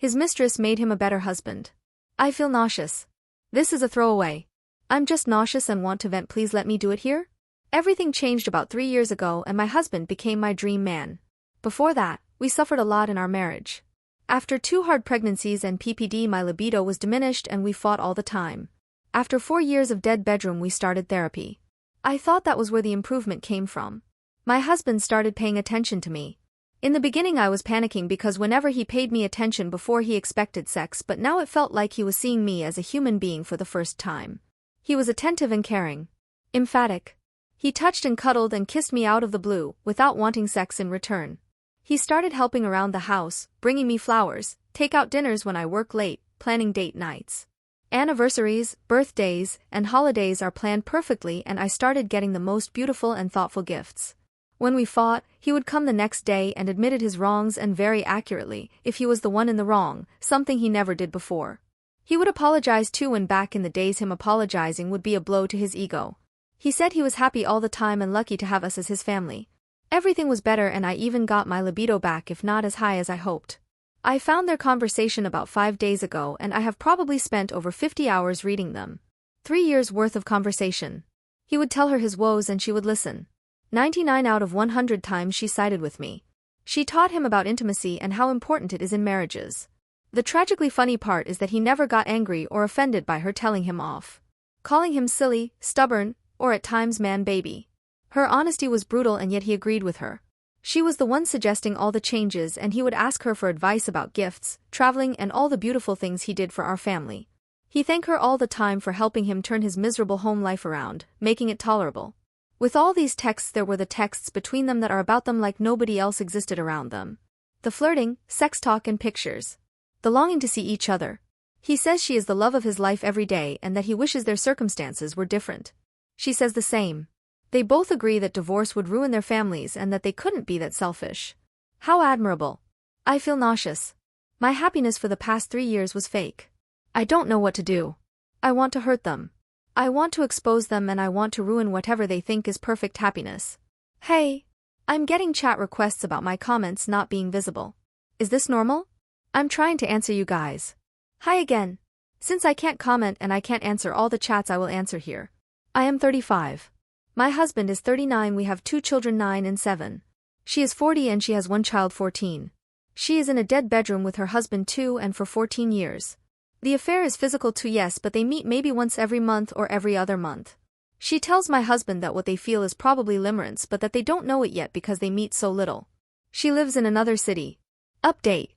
His mistress made him a better husband. I feel nauseous. This is a throwaway. I'm just nauseous and want to vent, please let me do it here? Everything changed about 3 years ago and my husband became my dream man. Before that, we suffered a lot in our marriage. After 2 hard pregnancies and PPD, my libido was diminished and we fought all the time. After 4 years of dead bedroom, we started therapy. I thought that was where the improvement came from. My husband started paying attention to me. In the beginning I was panicking because whenever he paid me attention before he expected sex, but now it felt like he was seeing me as a human being for the first time. He was attentive and caring. Emphatic. He touched and cuddled and kissed me out of the blue, without wanting sex in return. He started helping around the house, bringing me flowers, take out dinners when I work late, planning date nights. Anniversaries, birthdays, and holidays are planned perfectly, and I started getting the most beautiful and thoughtful gifts. When we fought, he would come the next day and admitted his wrongs, and very accurately, if he was the one in the wrong, something he never did before. He would apologize too, and back in the days him apologizing would be a blow to his ego. He said he was happy all the time and lucky to have us as his family. Everything was better and I even got my libido back, if not as high as I hoped. I found their conversation about 5 days ago and I have probably spent over 50 hours reading them. 3 years worth of conversation. He would tell her his woes and she would listen. 99 out of 100 times she sided with me. She taught him about intimacy and how important it is in marriages. The tragically funny part is that he never got angry or offended by her telling him off, calling him silly, stubborn, or at times man-baby. Her honesty was brutal and yet he agreed with her. She was the one suggesting all the changes and he would ask her for advice about gifts, traveling, and all the beautiful things he did for our family. He thanked her all the time for helping him turn his miserable home life around, making it tolerable. With all these texts, there were the texts between them that are about them like nobody else existed around them. The flirting, sex talk, and pictures. The longing to see each other. He says she is the love of his life every day and that he wishes their circumstances were different. She says the same. They both agree that divorce would ruin their families and that they couldn't be that selfish. How admirable. I feel nauseous. My happiness for the past 3 years was fake. I don't know what to do. I want to hurt them. I want to expose them and I want to ruin whatever they think is perfect happiness. Hey. I'm getting chat requests about my comments not being visible. Is this normal? I'm trying to answer you guys. Hi again. Since I can't comment and I can't answer all the chats, I will answer here. I am 35. My husband is 39. We have 2 children, 9 and 7. She is 40 and she has 1 child, 14. She is in a dead bedroom with her husband too and for 14 years. The affair is physical too, yes, but they meet maybe once every month or every other month. She tells my husband that what they feel is probably limerence but that they don't know it yet because they meet so little. She lives in another city. Update.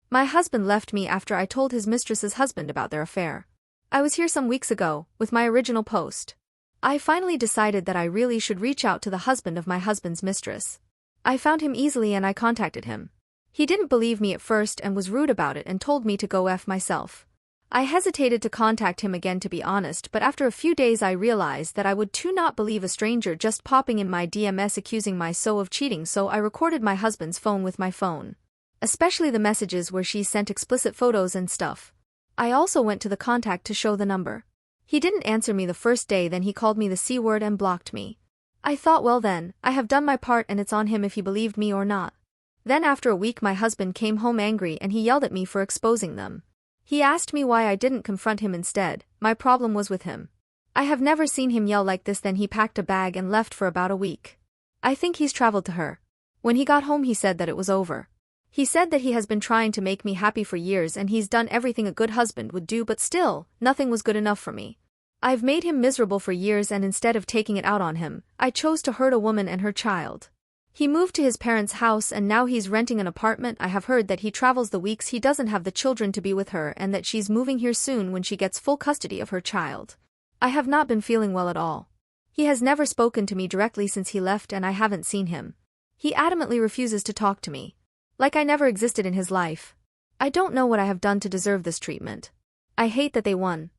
My husband left me after I told his mistress's husband about their affair. I was here some weeks ago, with my original post. I finally decided that I really should reach out to the husband of my husband's mistress. I found him easily and I contacted him. He didn't believe me at first and was rude about it and told me to go F myself. I hesitated to contact him again, to be honest, but after a few days I realized that I would too not believe a stranger just popping in my DMs accusing my so of cheating, so I recorded my husband's phone with my phone. Especially the messages where she sent explicit photos and stuff. I also went to the contact to show the number. He didn't answer me the first day, then he called me the C word and blocked me. I thought, well then, I have done my part and it's on him if he believed me or not. Then after a week my husband came home angry and he yelled at me for exposing them. He asked me why I didn't confront him instead. My problem was with him. I have never seen him yell like this. Then he packed a bag and left for about a week. I think he's traveled to her. When he got home he said that it was over. He said that he has been trying to make me happy for years and he's done everything a good husband would do, but still, nothing was good enough for me. I've made him miserable for years and instead of taking it out on him, I chose to hurt a woman and her child. He moved to his parents' house and now he's renting an apartment. I have heard that he travels the weeks he doesn't have the children to be with her and that she's moving here soon when she gets full custody of her child. I have not been feeling well at all. He has never spoken to me directly since he left and I haven't seen him. He adamantly refuses to talk to me. Like I never existed in his life. I don't know what I have done to deserve this treatment. I hate that they won.